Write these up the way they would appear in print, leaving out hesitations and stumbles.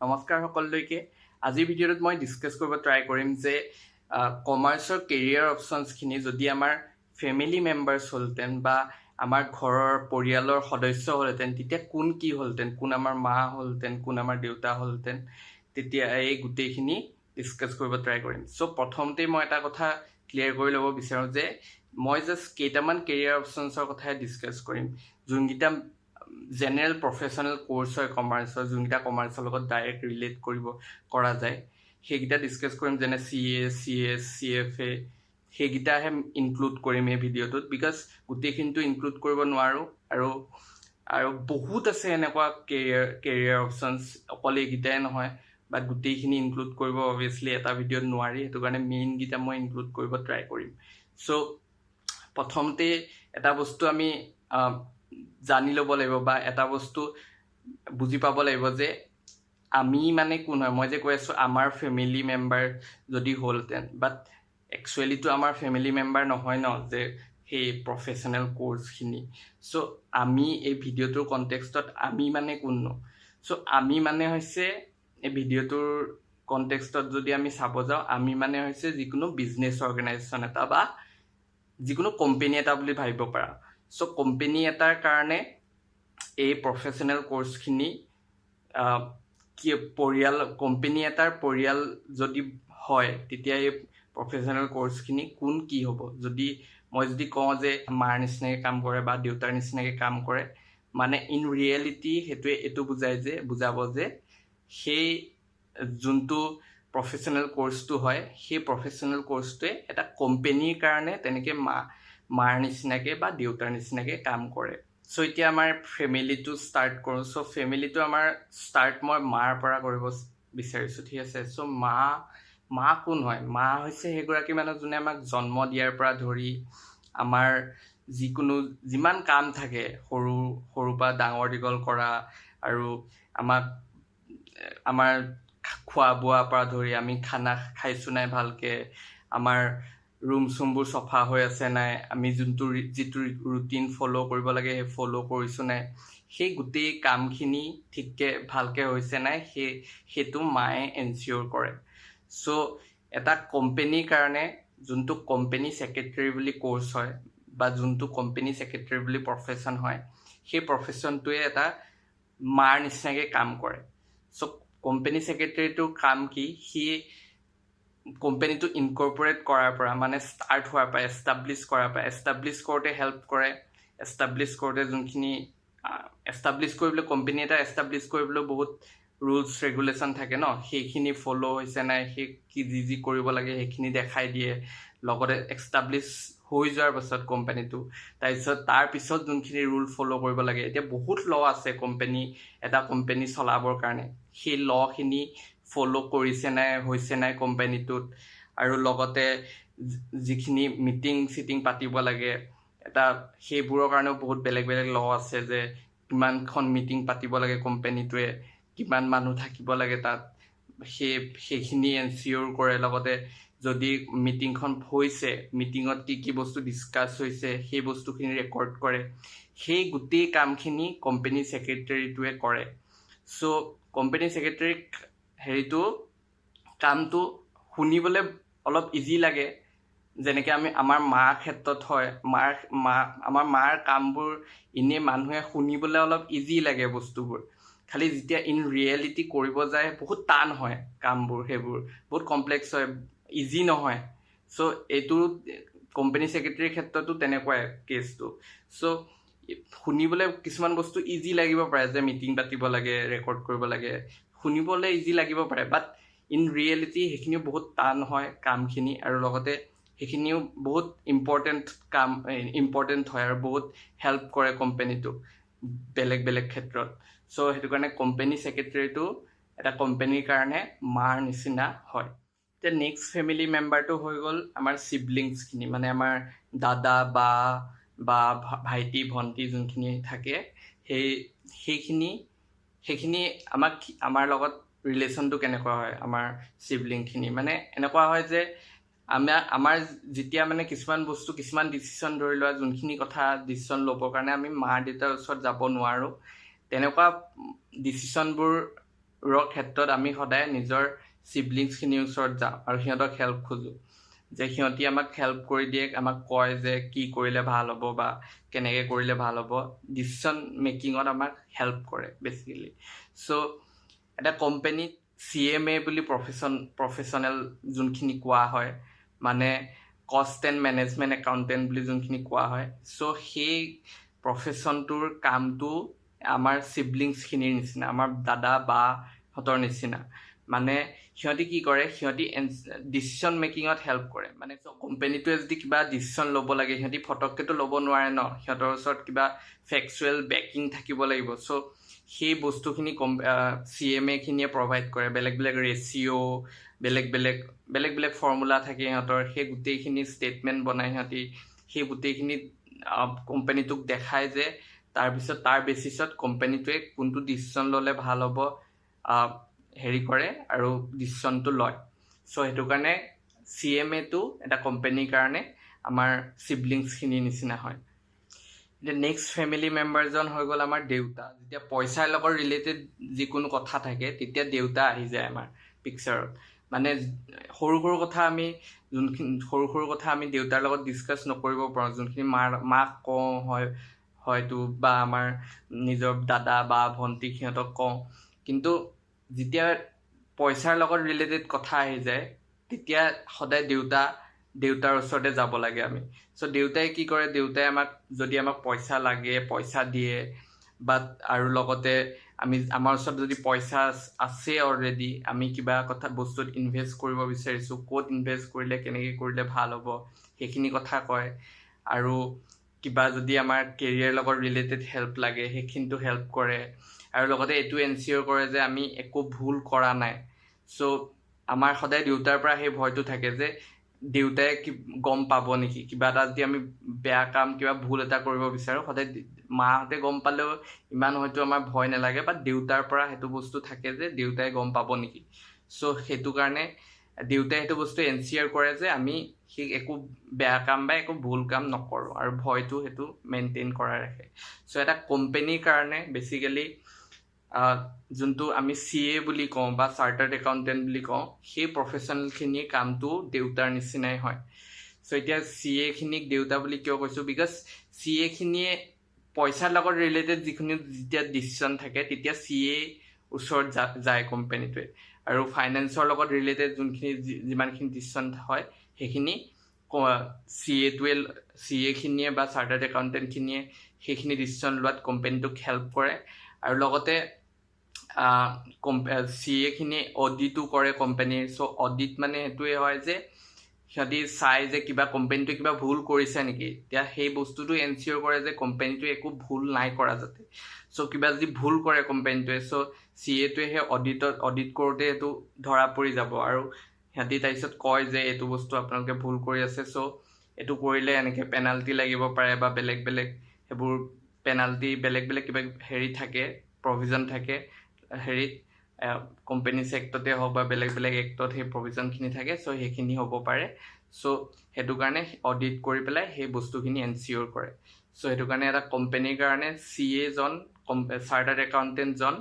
নমস্কাৰ সকলোকে আজিৰ ভিডিঅ'ত মই ডিসকাস কৰিব ট্ৰাই কৰিম যে কমাৰ্চৰ কেৰিয়াৰ অপচনছখিনি যদি আমাৰ ফেমিলি মেম্বাৰ্ছ হলতেন বা আমাৰ ঘৰৰ পৰিয়ালৰ সদস্য হলতেন তেতিয়া কোন কি হলতেন কোন আমাৰ মা হলতেন কোন আমাৰ দেউতা হলতেন তেতিয়া এই গোটেইখিনি ডিসকাস কৰিব ট্ৰাই কৰিম সো প্ৰথমতে মই এটা কথা ক্লিয়াৰ কৰি ল'ব বিচাৰো যে মই জাস্ট কেইটামান কেৰিয়াৰ অপচনছৰ কথাই ডিসকাস কৰিম যোনকিটা জেনেৰেল প্ৰফেশনেল কোৰ্স হয় কমাৰ্চৰ যোনকিটা কমাৰ্চৰ লগত ডাইৰেক্ট ৰিলেট কৰা যায় সেইকিটা ডিসকাস কৰিম যেনে CS CS CFA সেইকিটাহে ইনক্লুড কৰিম এই ভিডিঅ'টোত বিকজ গোটেইখিনিটো ইনক্লুড কৰিব নোৱাৰো আৰু বহুত আছে এনেকুৱা কেৰিয়াৰ অপচনছ অকল এইকিটাই নহয় বা গোটেইখিনি ইনক্লুড কৰিব অবভিয়াছলি এটা ভিডিঅ'ত নোৱাৰি সেইটো কাৰণে মেইন কিটা মই ইনক্লুড কৰিব ট্ৰাই কৰিম সো প্ৰথমতে এটা বস্তু আমি জানি ল'ব লাগিব বা এটা বস্তু বুজি পাব লাগিব যে আমি মানে কোন হয় মই যে কৈ আছো আমাৰ ফেমিলি মেম্বাৰ যদি হলতেন বাট একচুৱেলি তো আমাৰ ফেমিলি মেম্বাৰ নহয় ন যে সেই প্ৰফেশনেল কোৰ্সখিনি সো আমি এই ভিডিঅ'টোৰ কনটেক্সটত আমি মানে কোন ন সো আমি মানে হৈছে এই ভিডিঅ'টোৰ কনটেক্সটত যদি আমি চাব যাওঁ আমি মানে হৈছে যিকোনো বিজনেছ অৰ্গেনাইজেশ্যন এটা বা যিকোনো কোম্পানী এটা বুলি ভাবিব পাৰা সো কোম্পানী এটাৰ কাৰণে এই প্ৰফেশনেল কোৰ্সখিনি কি পৰিয়াল কোম্পানী এটাৰ পৰিয়াল যদি হয় তেতিয়া এই প্ৰফেশনেল কোৰ্সখিনি কোন কি হ'ব যদি মই যদি কওঁ যে মাৰ নিচিনাকৈ কাম কৰে বা দেউতাৰ নিচিনাকৈ কাম কৰে মানে ইন ৰিয়েলিটি হেতুৱে এটো বুজাব যে সেই যোনটো প্ৰফেশনেল কোৰ্সটো হয় সেই প্ৰফেশনেল কোৰ্সটোৱে এটা কোম্পানীৰ কাৰণে তেনেকৈ মাৰ নিচিনাকৈ বা দেউতাৰ নিচিনাকৈ কাম কৰে সো এতিয়া আমাৰ ফেমিলিটো স্টাৰ্ট কৰোঁ সো ফেমিলিটো আমাৰ স্টাৰ্ট মই মাৰ পৰা কৰিব বিচাৰিছোঁ ঠিক আছে সো মা কোন হয় মা হৈছে সেইগৰাকী মানুহ যোনে আমাক জন্ম দিয়াৰ পৰা ধৰি আমাৰ যিকোনো যিমান কাম থাকে সৰু পৰা ডাঙৰ দীঘল কৰা আৰু আমাৰ খোৱা বোৱাৰ পৰা ধৰি আমি খানা খাইছো নাই ভালকে আমাৰ ৰুম চুমবোৰ চফা হৈ আছে নাই আমি যিটো ৰুটিন ফলো কৰিব লাগে সেই ফলো কৰিছো নাই সেই গোটেই কামখিনি ঠিককে ভালকে হৈছে নাই সেইটো মায়ে এনচিয়ৰ কৰে সো এটা কোম্পানীৰ কাৰণে যোনটো কোম্পানী সেক্ৰেটাৰী বুলি কোৰ্স হয় বা যোনটো কোম্পানী সেক্ৰেটাৰী বুলি প্ৰফেশন হয় সেই প্ৰফেশনটোৱে এটা মাৰ নিচিনাকৈ কাম কৰে সো কোম্পানী সেক্ৰেটাৰীটোৰ কাম কি সি কোম্পানীটো ইনকৰ্পৰেট কৰাৰ পৰা মানে ষ্টাৰ্ট হোৱাৰ পৰা এষ্টাব্লিছ কৰোঁতে হেল্প কৰে এষ্টাব্লিছ কৰোঁতে যোনখিনি এষ্টাব্লিছ কৰিবলৈ কোম্পানী এটা এষ্টাব্লিছ কৰিবলৈ বহুত ৰুলছ ৰেগুলেশ্যন থাকে ন সেইখিনি ফলো হৈছে নাই সেই কি যি কৰিব লাগে সেইখিনি দেখাই দিয়ে লগতে এষ্টাব্লিছ হৈ যোৱাৰ পাছত কোম্পানীটো তাৰপিছত যোনখিনি ৰুল ফলো কৰিব লাগে এতিয়া বহুত ল আছে এটা কোম্পানী চলাবৰ কাৰণে সেই লখিনি ফলো কৰিছে নাই হৈছে নাই কোম্পানীটোত আৰু লগতে যিখিনি মিটিং পাতিব লাগে এটা সেইবোৰৰ কাৰণেও বহুত বেলেগ ল আছে যে কিমানখন মিটিং পাতিব লাগে কোম্পানীটোৱে কিমান মানুহ থাকিব লাগে তাত সেইখিনি এনচিয়ৰ কৰে লগতে যদি মিটিংখন হৈছে মিটিঙত কি বস্তু ডিসকাস হৈছে সেই বস্তুখিনি ৰেকৰ্ড কৰে সেই গোটেই কামখিনি কোম্পানী সেক্ৰেটাৰীটোৱে কৰে সো কোম্পানী সেক্ৰেটাৰী হেৰিটো কামটো শুনিবলৈ অলপ ইজি লাগে যেনেকৈ আমাৰ মাৰ ক্ষেত্ৰত হয় আমাৰ মাৰ কামবোৰ ইনে মানুহে শুনিবলৈ অলপ ইজি লাগে বস্তুবোৰ খালি যেতিয়া ইন ৰিয়েলিটি কৰিব যায় বহুত টান হয় কামবোৰ সেইবোৰ বহুত কমপ্লেক্স হয় ইজি নহয় সো এইটো কোম্পানী সেক্ৰেটাৰীৰ ক্ষেত্ৰতো তেনেকুৱাই কেছটো সো শুনিবলৈ কিছুমান বস্তু ইজি লাগিব পাৰে যে মিটিং পাতিব লাগে ৰেকৰ্ড কৰিব লাগে শুনিবলৈ ইজি লাগিব পাৰে বাট ইন ৰিয়েলিটি সেইখিনিও বহুত টান হয় কামখিনি আৰু লগতে সেইখিনিও বহুত ইম্পৰ্টেণ্ট হয় আৰু বহুত হেল্প কৰে কোম্পানীটোক বেলেগ ক্ষেত্ৰত সো সেইটো কাৰণে কোম্পানী সেক্ৰেটাৰীটো এটা কোম্পানীৰ কাৰণে মাৰ নিচিনা হয় এতিয়া নেক্সট ফেমিলি মেম্বাৰটো হৈ গ'ল আমাৰ সিবলিংছখিনি মানে আমাৰ দাদা বা ভাইটি ভণ্টি যোনখিনি থাকে সেইখিনি আমাৰ লগত ৰিলেশ্যনটো কেনেকুৱা হয় আমাৰ সিবলিংখিনি মানে এনেকুৱা হয় যে আমাৰ যেতিয়া মানে কিছুমান ডিচিশ্যন ধৰি লোৱা যোনখিনি কথা ডিচিশ্যন ল'বৰ কাৰণে আমি মা দেউতাৰ ওচৰত যাব নোৱাৰো তেনেকুৱা ডিচিশ্যনবোৰ ক্ষেত্ৰত আমি সদায় নিজৰ চিবলিংছখিনিৰ ওচৰত যাওঁ আৰু সিহঁতক হেল্প খোজোঁ যে সিহঁতি আমাক হেল্প কৰি দিয়ে, আমাক কয় যে কি কৰিলে ভাল হ'ব বা কেনেকৈ কৰিলে ভাল হ'ব, ডিচিশ্যন মেকিঙত আমাক হেল্প কৰে বেচিকেলি। চ' এটা কোম্পানীত CMA বুলি প্ৰফেশ্যনেল যোনখিনি কোৱা হয়, মানে কষ্ট এণ্ড মেনেজমেণ্ট একাউণ্টেণ্ট বুলি যোনখিনি কোৱা হয়, চ' সেই প্ৰফেশ্যনটোৰ কামটো আমাৰ চিবলিংছখিনিৰ নিচিনা, আমাৰ দাদা বাহঁতৰ নিচিনা। মানে সিহঁতি কি কৰে, সিহঁতি ডিচিশ্যন মেকিঙত হেল্প কৰে। মানে কোম্পানীটোৱে যদি কিবা ডিচিশ্যন ল'ব লাগে, সিহঁতি ফটককেতো ল'ব নোৱাৰে ন, সিহঁতৰ ওচৰত কিবা ফেকচুৱেল বেকিং থাকিব লাগিব। চ' সেই বস্তুখিনি CMA খিনিয়ে প্ৰভাইড কৰে। বেলেগ বেলেগ ৰেচিঅ', বেলেগ বেলেগ ফৰ্মুলা থাকে সিহঁতৰ, সেই গোটেইখিনি ষ্টেটমেণ্ট বনাই সিহঁতি, সেই গোটেইখিনি কোম্পানীটোক দেখায় যে তাৰপিছত তাৰ বেচিছত কোম্পানীটোৱে কোনটো ডিচিশ্যন ল'লে ভাল হ'ব হেৰি কৰে আৰু ডিচিশ্যনটো লয়। চ' সেইটো কাৰণে CMAটো এটা কোম্পানীৰ কাৰণে আমাৰ চিবলিংছখিনিৰ নিচিনা হয়। এতিয়া নেক্সট ফেমিলি মেম্বাৰজন হৈ গ'ল আমাৰ দেউতা। যেতিয়া পইচাৰ লগত ৰিলেটেড যিকোনো কথা থাকে তেতিয়া দেউতা আহি যায় আমাৰ পিকচাৰত। মানে সৰু সৰু কথা আমি দেউতাৰ লগত ডিছকাছ নকৰিব পাৰোঁ, যোনখিনি মাক কওঁ হয়তো বা আমাৰ নিজৰ দাদা বা ভণ্টি সিহঁতক কওঁ। কিন্তু যেতিয়া পইচাৰ লগত ৰিলেটেড কথা আহি যায় তেতিয়া সদায় দেউতাৰ ওচৰতে যাব লাগে আমি। চ' দেউতাই কি কৰে, দেউতাই যদি আমাক পইচা লাগে পইচা দিয়ে, বাট আৰু লগতে আমাৰ ওচৰত যদি পইচা আছে অলৰেডি, আমি কিবা বস্তুত ইনভেষ্ট কৰিব বিচাৰিছোঁ, ক'ত ইনভেষ্ট কৰিলে কেনেকৈ কৰিলে ভাল হ'ব সেইখিনি কথা কয়। আৰু কিবা যদি আমাৰ কেৰিয়াৰ লগত ৰিলেটেড হেল্প লাগে সেইখিনিতো হেল্প কৰে। আৰু লগতে এইটো এনচিয়ৰ কৰে যে আমি একো ভুল কৰা নাই। চ' আমাৰ সদায় দেউতাৰ পৰা সেই ভয়টো থাকে যে দেউতাই গম পাব নেকি, কিবা এটা যদি আমি বেয়া কাম কিবা ভুল এটা কৰিব বিচাৰোঁ, সদায় মাহঁতে গম পালেও ইমান হয়তো আমাৰ ভয় নালাগে, বাট দেউতাৰ পৰা সেইটো বস্তু থাকে যে দেউতাই গম পাব নেকি। চ' সেইটো কাৰণে দেউতাই সেইটো বস্তু এনচিয়ৰ কৰে যে আমি সেই একো বেয়া কাম বা একো ভুল কাম নকৰোঁ, আৰু ভয়টো সেইটো মেইনটেইন কৰাই ৰাখে। চ' এটা কোম্পানীৰ কাৰণে বেচিকেলি যোনটো আমি CA বুলি কওঁ বা চাৰ্টাৰ্ড একাউণ্টেণ্ট বুলি কওঁ, সেই প্ৰফেশ্যনেলখিনিৰ কামটো দেউতাৰ নিচিনাই হয়। চ' এতিয়া CA খিনিক দেউতা বুলি কিয় কৈছোঁ, বিকজ CA খিনিয়ে পইচাৰ লগত ৰিলেটেড যিখিনি যেতিয়া ডিচিশ্যন থাকে তেতিয়া CA ওচৰত যায় কোম্পানীটোৱে, আৰু ফাইনেন্সৰ লগত ৰিলেটেড যিমানখিনি ডিচিশ্যন হয় সেইখিনি CA খিনিয়ে বা চাৰ্টাৰ্ড একাউণ্টেণ্টখিনিয়ে সেইখিনি ডিচিশ্যন লোৱাত কোম্পানীটোক হেল্প কৰে। আৰু লগতে CA খিনিয়ে অডিটো কৰে কোম্পানীৰ। চ' অডিট মানে সেইটোৱে হয় যে সিহঁতি চাই যে কোম্পানীটোৱে কিবা ভুল কৰিছে নেকি, এতিয়া সেই বস্তুটো এনচিয়ৰ কৰে যে কোম্পানীটোৱে একো ভুল নাই কৰা যাতে। চ' কিবা যদি ভুল কৰে কোম্পানীটোৱে, চ' CAটোৱে সেই অডিট কৰোঁতে সেইটো ধৰা পৰি যাব, আৰু সিহঁতি তাৰপিছত কয় যে এইটো বস্তু আপোনালোকে ভুল কৰি আছে, চ' এইটো কৰিলে এনেকৈ পেনাল্টি লাগিব পাৰে বা বেলেগ সেইবোৰ পেনাল্টি বেলেগ কিবা হেৰি থাকে, প্ৰভিজন থাকে হেৰিত, কোম্পানীজ এক্টতে হওক বা বেলেগ এক্টত সেই প্ৰভিজনখিনি থাকে। চ' সেইখিনি হ'ব পাৰে। চ' সেইটো কাৰণে অডিট কৰি পেলাই সেই বস্তুখিনি এনচিয়ৰ কৰে। চ' সেইটো কাৰণে এটা কোম্পানীৰ কাৰণে CAজন চাৰ্টাৰ্ড একাউণ্টেণ্টজন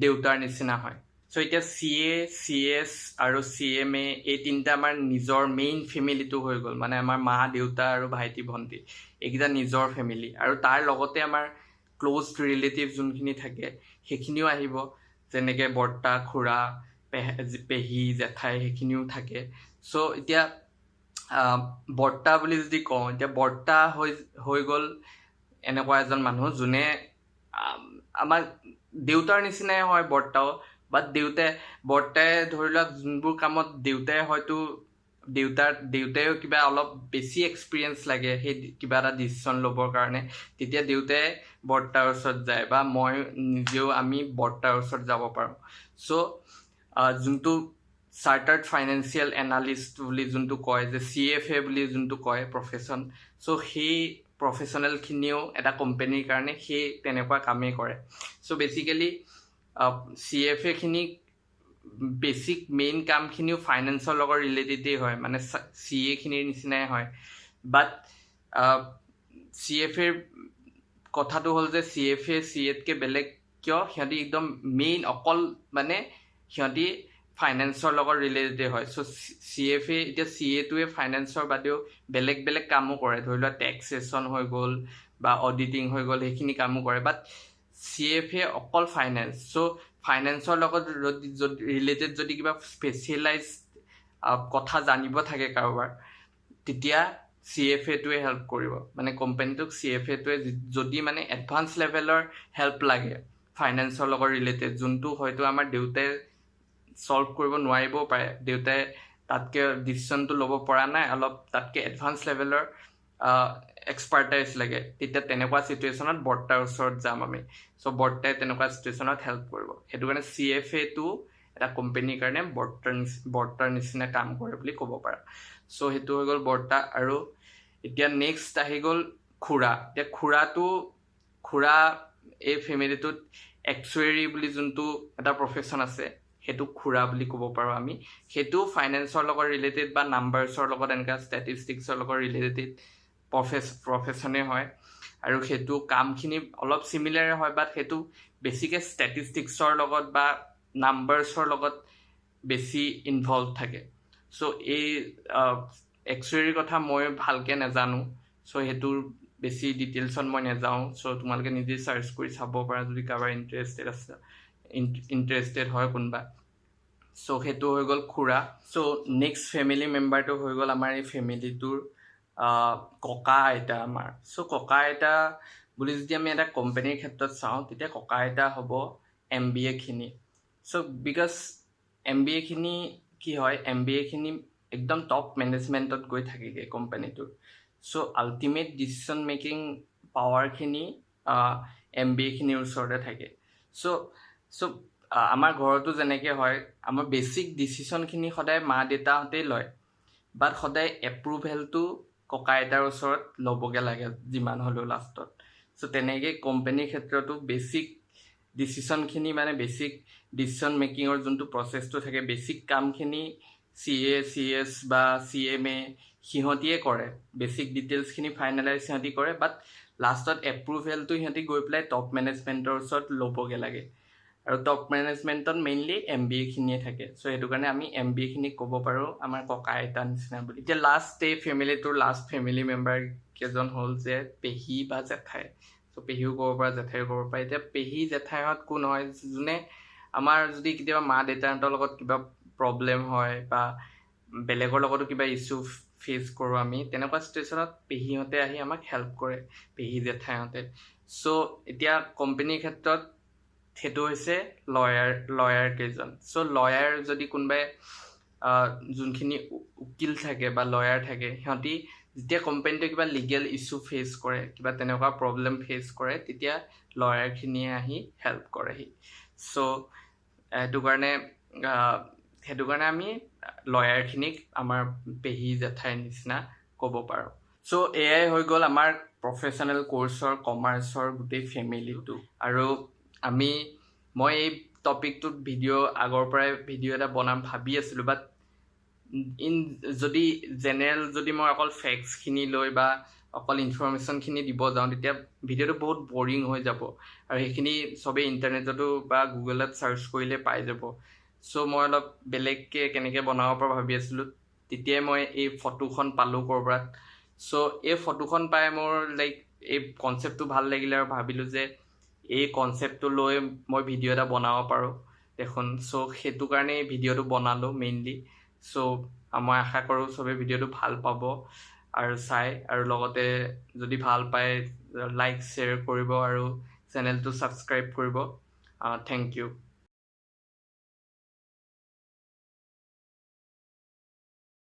দেউতাৰ নিচিনা হয়। চ' এতিয়া CA, CS আৰু CMA এই তিনিটা আমাৰ নিজৰ মেইন ফেমিলিটো হৈ গ'ল, মানে আমাৰ মা দেউতা আৰু ভাইটি ভণ্টি এইকেইটা নিজৰ ফেমিলি। আৰু তাৰ লগতে আমাৰ ক্ল'জ ৰিলেটিভ যোনখিনি থাকে সেইখিনিও আহিব, যেনেকৈ বৰ্তা খুৰা পেহী জেঠাই সেইখিনিও থাকে। চ' এতিয়া বৰ্তা বুলি যদি কওঁ, এতিয়া বৰ্তা হৈ গ'ল এনেকুৱা এজন মানুহ যোনে আমাৰ দেউতাৰ নিচিনাই হয় বৰ্তাও, বাট বৰ্তাই ধৰি লওক যোনবোৰ কামত দেউতাইও কিবা অলপ বেছি এক্সপিৰিয়েঞ্চ লাগে সেই কিবা এটা ডিচিশ্যন ল'বৰ কাৰণে, তেতিয়া দেউতাই বৰ্তাৰ ওচৰত যায়, বা আমি বৰ্তাৰ ওচৰত যাব পাৰোঁ। চ' যোনটো চাৰ্টাৰ্ড ফাইনেন্সিয়েল এনালিষ্ট বুলি যোনটো কয়, যে CFA বুলি যোনটো কয় প্ৰফেশ্যন, চ' সেই প্ৰফেশ্যনেলখিনিও এটা কোম্পানীৰ কাৰণে সেই তেনেকুৱা কামেই কৰে। চ' বেচিকেলি CFAখিনিক বেচিক মেইন কামখিনিও ফাইনেন্সৰ লগত ৰিলেটেডেই হয়, মানে CAখিনিৰ নিচিনাই হয়। বাট CFAৰ কথাটো হ'ল যে CFA CAতকৈ বেলেগ কিয় সিহঁতি একদম মেইন অকল মানে সিহঁতি ফাইনেন্সৰ লগত ৰিলেটেড হয় চ' CFA এতিয়া CA-টোৱে ফাইনেন্সৰ বাদেও বেলেগ বেলেগ কামো কৰে ধৰি লোৱা টেক্সেশ্যন হৈ গ'ল বা অডিটিং হৈ গ'ল সেইখিনি কামো কৰে বাট CFA অকল ফাইনেন্স চ' ফাইনেন্সৰ লগত ৰিলেটেড যদি কিবা স্পেচিয়েলাইজ কথা জানিব থাকে কাৰোবাৰ তেতিয়া CFA-টোৱে হেল্প কৰিব মানে কোম্পানীটোক CFA-টোৱে যদি মানে এডভান্স লেভেলৰ হেল্প লাগে ফাইনেন্সৰ লগত ৰিলেটেড যোনটো হয়তো আমাৰ দেউতাই সলভ কৰিব নোৱাৰিবও পাৰে দেউতাই তাতকৈ ডিচিশ্যনটো ল'ব পৰা নাই অলপ তাতকৈ এডভান্স লেভেলৰ এক্সপাৰ্টাইজ লাগে তেতিয়া তেনেকুৱা চিটুৱেশ্যনত বৰ্তাৰ ওচৰত যাম আমি চ' বৰ্তাই তেনেকুৱা চিটুৱেশ্যনত হেল্প কৰিব সেইটো কাৰণে CFA-টো এটা কোম্পানীৰ কাৰণে বৰ্তাৰ নিচিনা কাম কৰে বুলি ক'ব পাৰা চ' সেইটো হৈ গ'ল বৰ্তা আৰু এতিয়া নেক্সট আহি গ'ল খুৰা এতিয়া খুৰা এই ফেমিলিটোত একচুৱেৰী বুলি যোনটো এটা প্ৰফেশ্যন আছে সেইটো খুৰা বুলি ক'ব পাৰোঁ আমি সেইটো ফাইনেন্সৰ লগত ৰিলেটেড বা নাম্বাৰ্ছৰ লগত এনেকুৱা ষ্টেটিষ্টিক্সৰ লগত ৰিলেটেড প্ৰফেশ্যনে হয় আৰু সেইটো কামখিনি অলপ চিমিলাৰে হয় বাট সেইটো বেছিকৈ ষ্টেটিষ্টিক্সৰ লগত বা নাম্বাৰ্ছৰ লগত বেছি ইনভলভ থাকে চ' এই একচুৱেৰীৰ কথা মই ভালকৈ নাজানো চ' সেইটোৰ বেছি ডিটেইলছত মই নাযাওঁ চ' তোমালোকে নিজে চাৰ্চ কৰি চাব পাৰা যদি কাৰোবাৰ ইণ্টাৰেষ্টেড হয় কোনোবা চ' সেইটো হৈ গ'ল খুৰা চ' নেক্সট ফেমিলি মেম্বাৰটো হৈ গ'ল আমাৰ এই ফেমিলিটোৰ ককা আইতা আমাৰ চ' ককা আইতা বুলি যদি আমি এটা কোম্পানীৰ ক্ষেত্ৰত চাওঁ তেতিয়া ককা আইতা হ'ব MBA-খিনি চ' বিকজ MBA-খিনি কি হয় MBA-খিনি একদম টপ মেনেজমেণ্টত গৈ থাকেগৈ কোম্পানীটোৰ চ' আল্টিমেট ডিচিশ্যন মেকিং পাৱাৰখিনি MBA-খিনিৰ ওচৰতে থাকে চ' আমাৰ ঘৰতো যেনেকৈ হয় আমাৰ বেছিক ডিচিশ্যনখিনি সদায় মা দেউতাহঁতেই লয় বাট সদায় এপ্ৰুভেলটো ককা আইতাৰ ওচৰত ল'বগৈ লাগে যিমান হ'লেও লাষ্টত চ' তেনেকৈ কোম্পানীৰ ক্ষেত্ৰতো বেছিক ডিচিশ্যনখিনি মানে বেছিক ডিচিশ্যন মেকিঙৰ যোনটো প্ৰচেছটো থাকে বেছিক কামখিনি CA CS বা CMA সিহঁতিয়ে কৰে বেছিক ডিটেইলছখিনি ফাইনেলাইজ সিহঁতি কৰে বাট লাষ্টত এপ্ৰুভেলটো সিহঁতি গৈ পেলাই টপ মেনেজমেণ্টৰ ওচৰত ল'বগৈ লাগে আৰু টপ মেনেজমেণ্টত মেইনলি MBA-খিনিয়ে থাকে চ' সেইটো কাৰণে আমি MBA-খিনিক ক'ব পাৰোঁ আমাৰ ককা আইতাৰ নিচিনা বুলি এতিয়া লাষ্ট এই ফেমিলিটোৰ লাষ্ট ফেমিলি মেম্বাৰ কেইজন হ'ল যে পেহী বা জেঠাই চ' পেহীও ক'ব পৰা জেঠাইও ক'ব পাৰে এতিয়া পেহী জেঠাইহঁত কোন হয় যোনে আমাৰ যদি কেতিয়াবা মা দেউতাহঁতৰ লগত কিবা প্ৰব্লেম হয় বা বেলেগৰ লগতো কিবা ইছ্যু ফেচ কৰোঁ আমি তেনেকুৱা চিটুৱেশ্যনত পেহীহঁতে আহি আমাক হেল্প কৰে পেহী জেঠাইহঁতে চ' এতিয়া কোম্পানীৰ ক্ষেত্ৰত সেইটো হৈছে লয়াৰ কেইজন চ' লয়াৰ যদি কোনোবাই যোনখিনি উকিল থাকে বা লয়াৰ থাকে সিহঁতি যেতিয়া কোম্পানীটোৱে কিবা লিগেল ইছ্যু ফেচ কৰে কিবা তেনেকুৱা প্ৰব্লেম ফেচ কৰে তেতিয়া লয়াৰখিনিয়ে আহি হেল্প কৰেহি চ' সেইটো কাৰণে আমি লয়াৰখিনিক আমাৰ পেহী জেঠাইৰ নিচিনা ক'ব পাৰোঁ চ' এয়াই হৈ গ'ল আমাৰ প্ৰফেশ্যনেল কৰ্চৰ কমাৰ্চৰ গোটেই ফেমিলিটো আৰু মই এই টপিকটোত আগৰ পৰাই ভিডিঅ' এটা বনাম ভাবি আছিলোঁ বাট যদি জেনেৰেল যদি মই অকল ফেক্টছখিনি লৈ বা অকল ইনফৰমেশ্যনখিনি দিব যাওঁ তেতিয়া ভিডিঅ'টো বহুত বৰিং হৈ যাব আৰু সেইখিনি চবেই ইণ্টাৰনেটতো বা গুগলত চাৰ্চ কৰিলে পাই যাব চ' মই অলপ বেলেগকৈ কেনেকৈ বনাব পৰা ভাবি আছিলোঁ তেতিয়াই মই এই ফটোখন পালোঁ ক'ৰবাত চ' এই ফটোখন পাই মোৰ এই কনচেপ্টটো ভাল লাগিলে আৰু ভাবিলোঁ যে এই কনচেপ্টটো লৈ মই ভিডিঅ' এটা বনাব পাৰোঁ দেখোন চ' সেইটো কাৰণে এই ভিডিঅ'টো বনালোঁ মেইনলি চ' মই আশা কৰোঁ চবেই ভিডিঅ'টো ভাল পাব আৰু চাই আৰু লগতে যদি ভাল পায় লাইক শ্বেয়াৰ কৰিব আৰু চেনেলটো ছাবস্ক্ৰাইব কৰিব থেংক ইউ